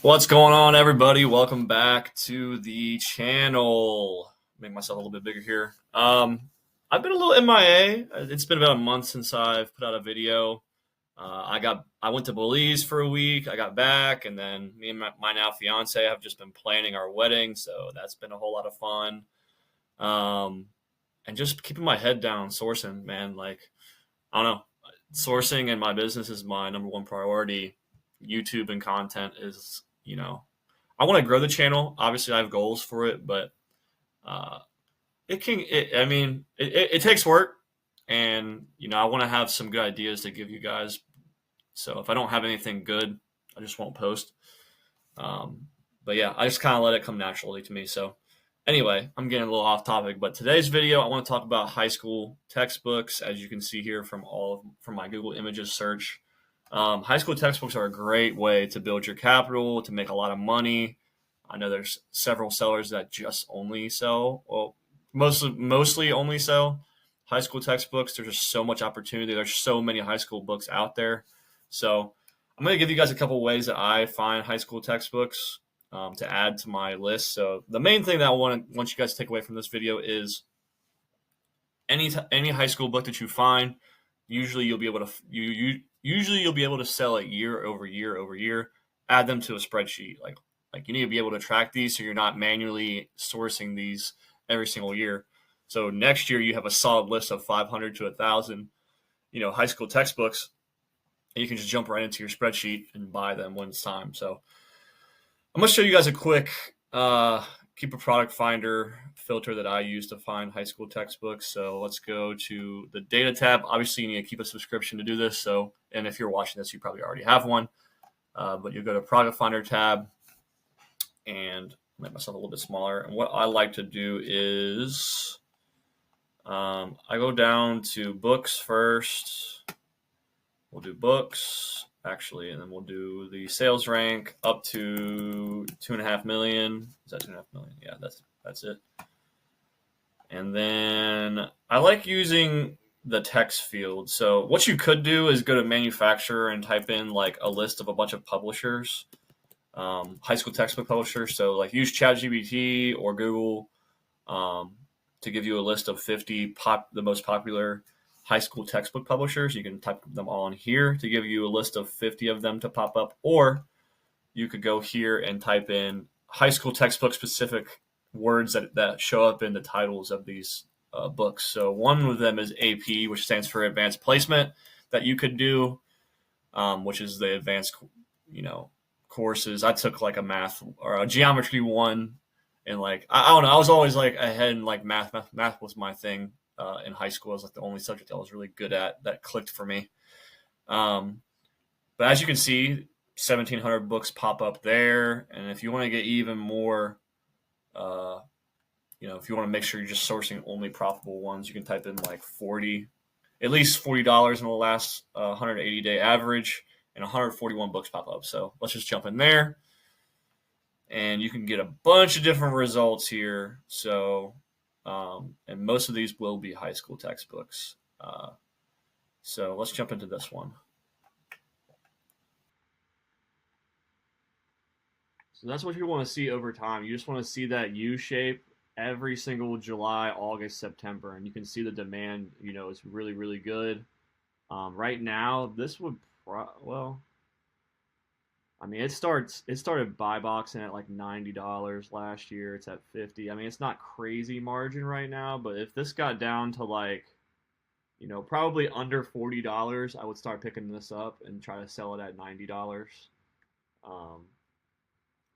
What's going on, everybody? Welcome back to the channel. Make myself a little bit bigger here. I've been a little MIA. It's been about a month since I've put out a video. I went to Belize for a week. I got back, and then me and my now fiance have just been planning our wedding, so that's been a whole lot of fun. Um, and just keeping my head down, sourcing, man. Like I don't know, sourcing and my business is my number one priority. YouTube and content is, I want to grow the channel. Obviously, I have goals for it, but uh, it can. I mean, it takes work, and I want to have some good ideas to give you guys. So if I don't have anything good, I just won't post. Um, but yeah, I just kind of let it come naturally to me. So anyway, I'm getting a little off topic, but today's video, I want to talk about high school textbooks. As you can see here from my Google Images search, high school textbooks are a great way to build your capital, to make a lot of money. I know there's several sellers that just only sell, well, mostly only sell high school textbooks. There's just so much opportunity. There's so many high school books out there. So I'm going to give you guys a couple ways that I find high school textbooks to add to my list. So the main thing that I want you guys to take away from this video is any high school book that you find, usually you'll be able to usually you'll be able to sell it year over year over year. Add them to a spreadsheet. Like you need to be able to track these so you're not manually sourcing these every single year. So next year you have a solid list of 500 to 1,000, high school textbooks, and you can just jump right into your spreadsheet and buy them when it's time. So I'm going to show you guys a quick keep a product finder filter that I use to find high school textbooks. So let's go to the data tab. Obviously, you need to keep a subscription to do this. And if you're watching this, you probably already have one. But you go to product finder tab and make myself a little bit smaller. And what I like to do is I go down to books first. We'll do books, actually, and then we'll do the sales rank up to 2.5 million. Is that 2.5 million? Yeah, that's it. And then I like using the text field. So what you could do is go to manufacturer and type in like a list of a bunch of publishers, high school textbook publishers. So like use ChatGPT or Google to give you a list of 50 the most popular high school textbook publishers. You can type them all in here to give you a list of 50 of them to pop up, or you could go here and type in high school textbook specific words that show up in the titles of these books. So one of them is AP, which stands for Advanced Placement, that you could do, which is the advanced, courses. I took like a math or a geometry one, and like I don't know, I was always like ahead in like math. Math was my thing. In high school, it was like the only subject I was really good at that clicked for me. But as you can see, 1,700 books pop up there. And if you want to get even more, if you want to make sure you're just sourcing only profitable ones, you can type in like at least $40 in the last 180-day average, and 141 books pop up. So let's just jump in there. And you can get a bunch of different results here. So and most of these will be high school textbooks. So let's jump into this one. So that's what you want to see over time. You just want to see that U shape every single July, August, September, and you can see the demand, is really, really good. Right now, this would, it started buy boxing at like $90 last year. It's at $50. I mean, it's not crazy margin right now, but if this got down to like, probably under $40, I would start picking this up and try to sell it at $90.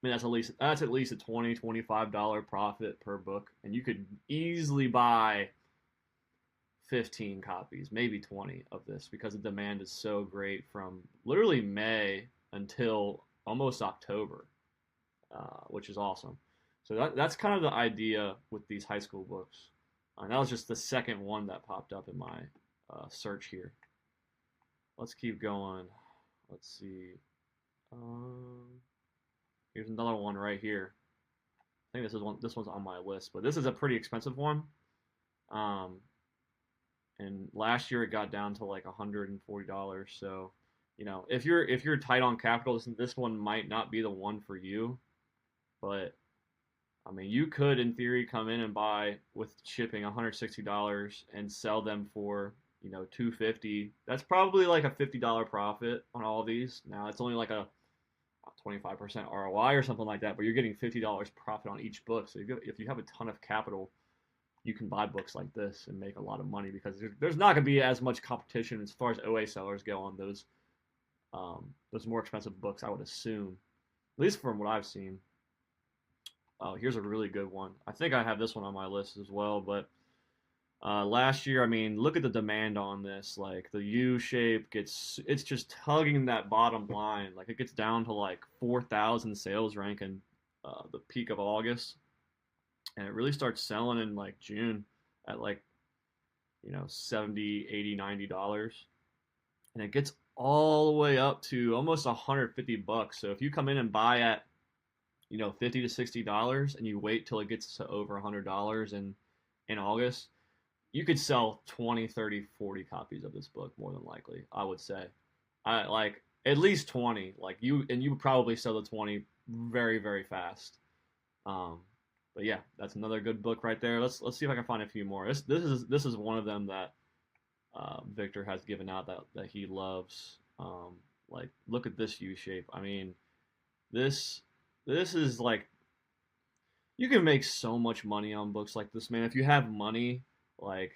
That's at least a $20-$25 profit per book, and you could easily buy 15 copies, maybe 20 of this, because the demand is so great from literally May until almost October, which is awesome. So that's kind of the idea with these high school books. And that was just the second one that popped up in my search here. Let's keep going. Let's see. Here's another one right here. I think this one's on my list, but this is a pretty expensive one. And last year it got down to like $140. So if you're tight on capital, this one might not be the one for you. But I mean, you could in theory come in and buy with shipping $160 and sell them for 250. That's probably like a $50 profit on all of these. Now it's only like a 25% ROI or something like that, but you're getting $50 profit on each book. So if you have a ton of capital, you can buy books like this and make a lot of money because there's not going to be as much competition as far as OA sellers go on those more expensive books, I would assume, at least from what I've seen. Oh, here's a really good one. I think I have this one on my list as well, but last year, I mean, look at the demand on this. Like the U shape it's just tugging that bottom line. Like it gets down to like 4,000 sales rank in the peak of August, and it really starts selling in like June at like 70, 80, $90, and it gets all the way up to almost 150 bucks. So if you come in and buy at $50 to $60 and you wait till it gets to over $100 in August, you could sell 20, 30, 40 copies of this book more than likely, I would say. I like at least 20. Like you would probably sell the 20 very, very fast. Um, but yeah, that's another good book right there. Let's see if I can find a few more. This is one of them that Victor has given out that he loves. Like look at this U shape. I mean, this this is like you can make so much money on books like this, man. If you have money, like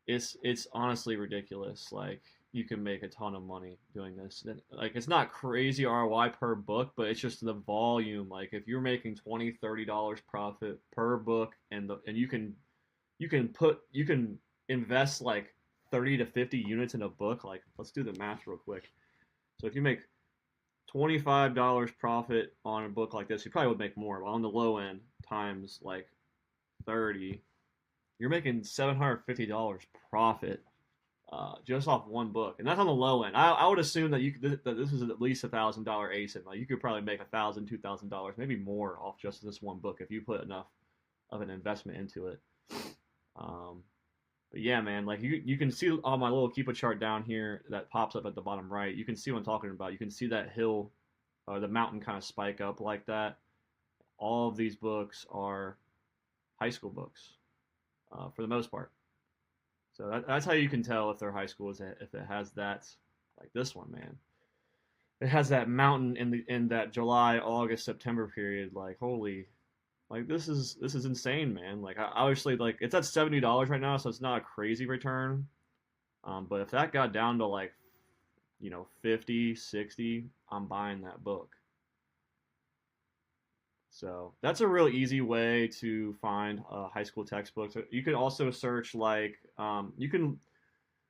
it's honestly ridiculous. Like you can make a ton of money doing this. Like it's not crazy ROI per book, but it's just the volume. Like if you're making $20-$30 profit per book, and you can invest like 30 to 50 units in a book. Like let's do the math real quick. So if you make $25 profit on a book like this, you probably would make more. But on the low end, times like 30, you're making $750 profit just off one book, and that's on the low end. I would assume that this is at least $1,000 ASIN. Like you could probably make $1,000, $2,000, maybe more off just this one book if you put enough of an investment into it. Um, but yeah, man, like you can see on my little Keepa chart down here that pops up at the bottom right. You can see what I'm talking about. You can see that hill, the mountain kind of spike up like that. All of these books are high school books for the most part. So that's how you can tell if they're high school is if it has that, like this one, man. It has that mountain in that July, August, September period. Like holy, like this is insane, man. Like obviously, like it's at $70 right now, so it's not a crazy return. But if that got down to like 50, 60, I'm buying that book. So that's a real easy way to find high school textbooks. You can also search like you can.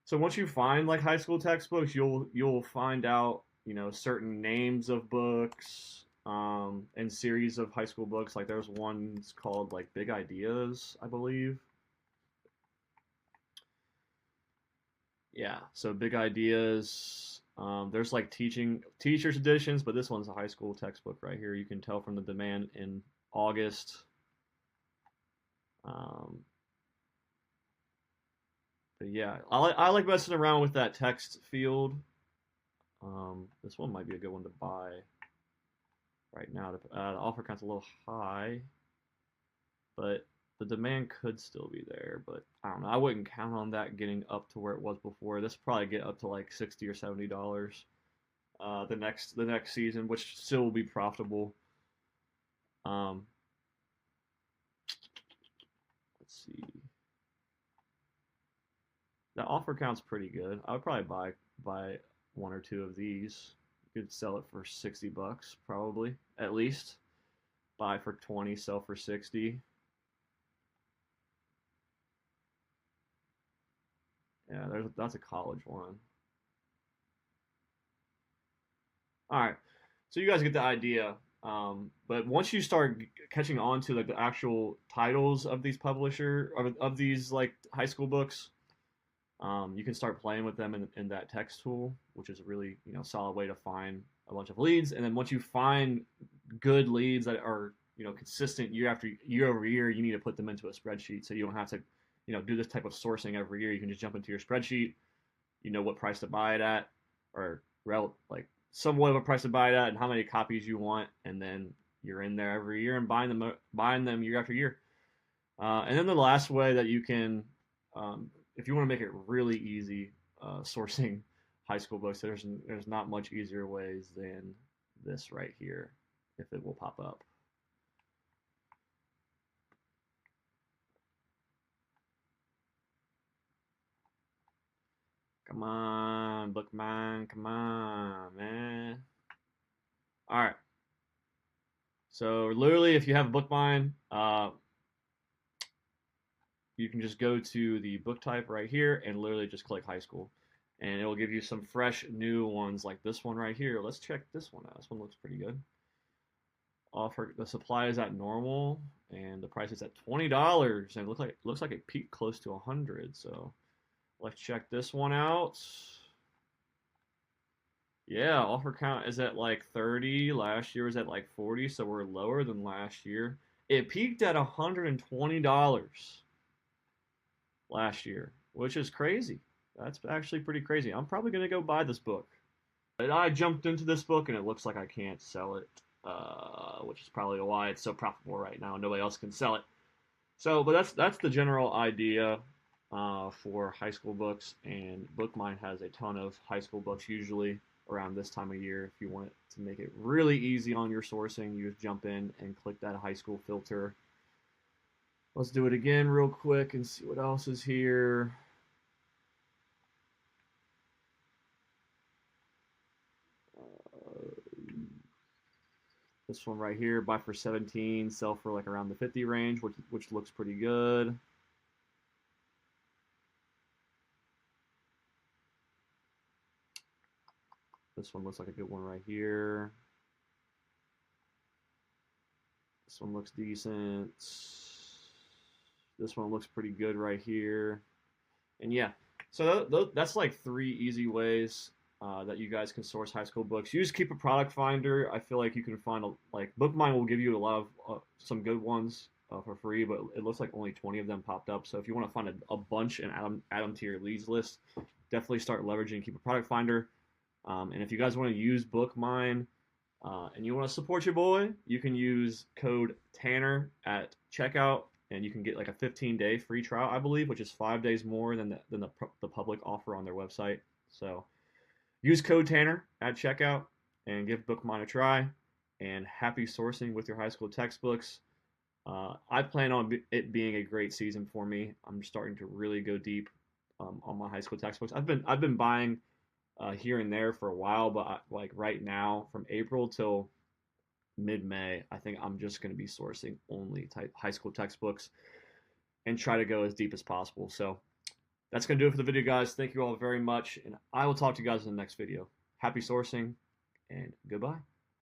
So once you find like high school textbooks, you'll find out certain names of books and series of high school books. Like there's ones called like Big Ideas, I believe. Yeah, so Big Ideas. There's like teachers editions, but this one's a high school textbook right here. You can tell from the demand in August. Um, but yeah, I like messing around with that text field. This one might be a good one to buy right now. The offer count's a little high, but the demand could still be there. But I don't know. I wouldn't count on that getting up to where it was before. This will probably get up to like $60 or $70 the next season, which still will be profitable. Um, let's see. The offer count's pretty good. I would probably buy one or two of these. You could sell it for $60 probably at least. Buy for 20, sell for 60. Yeah, that's a college one. All right, so you guys get the idea. But once you start catching on to like the actual titles of these of these like high school books, you can start playing with them in that text tool, which is a really solid way to find a bunch of leads. And then once you find good leads that are consistent year after year over year, you need to put them into a spreadsheet so you don't have to do this type of sourcing every year. You can just jump into your spreadsheet, you know what price to buy it at, or like somewhat of a price to buy it at and how many copies you want, and then you're in there every year and buying them year after year. And then the last way that you can, if you want to make it really easy, sourcing high school books, there's not much easier ways than this right here, if it will pop up. Come on, Bookmine, come on, man. All right. So literally, if you have Bookmine, you can just go to the book type right here and literally just click high school. And it will give you some fresh new ones like this one right here. Let's check this one out. This one looks pretty good. Offer the supply is at normal and the price is at $20 and it looks like it peaked close to 100. So let's check this one out. Yeah, offer count is at like 30. Last year was at like 40, so we're lower than last year. It peaked at $120 last year, which is crazy. That's actually pretty crazy. I'm probably going to go buy this book. And I jumped into this book and it looks like I can't sell it, which is probably why it's so profitable right now. Nobody else can sell it. So, but that's the general idea for high school books, and Bookmine has a ton of high school books usually around this time of year. If you want to make it really easy on your sourcing, you just jump in and click that high school filter. Let's do it again real quick and see what else is here. This one right here, buy for 17, sell for like around the 50 range, which looks pretty good. This one looks like a good one right here. This one looks decent. This one looks pretty good right here. And yeah, so that's like 3 easy ways that you guys can source high school books. Use Keep a Product Finder. I feel like you can find like Bookmine will give you a lot of some good ones for free, but it looks like only 20 of them popped up. So if you want to find a bunch and add them to your leads list, definitely start leveraging Keep a Product Finder. And if you guys want to use Bookmine and you want to support your boy, you can use code Tanner at checkout, and you can get like a 15-day free trial, I believe, which is 5 days more than the public offer on their website. So use code Tanner at checkout and give Bookmine a try. And happy sourcing with your high school textbooks. I plan on it being a great season for me. I'm starting to really go deep on my high school textbooks. I've been buying here and there for a while, but like right now, from April till mid-May, I think I'm just going to be sourcing only high school textbooks and try to go as deep as possible. So that's going to do it for the video, guys. Thank you all very much, and I will talk to you guys in the next video. Happy sourcing, and goodbye.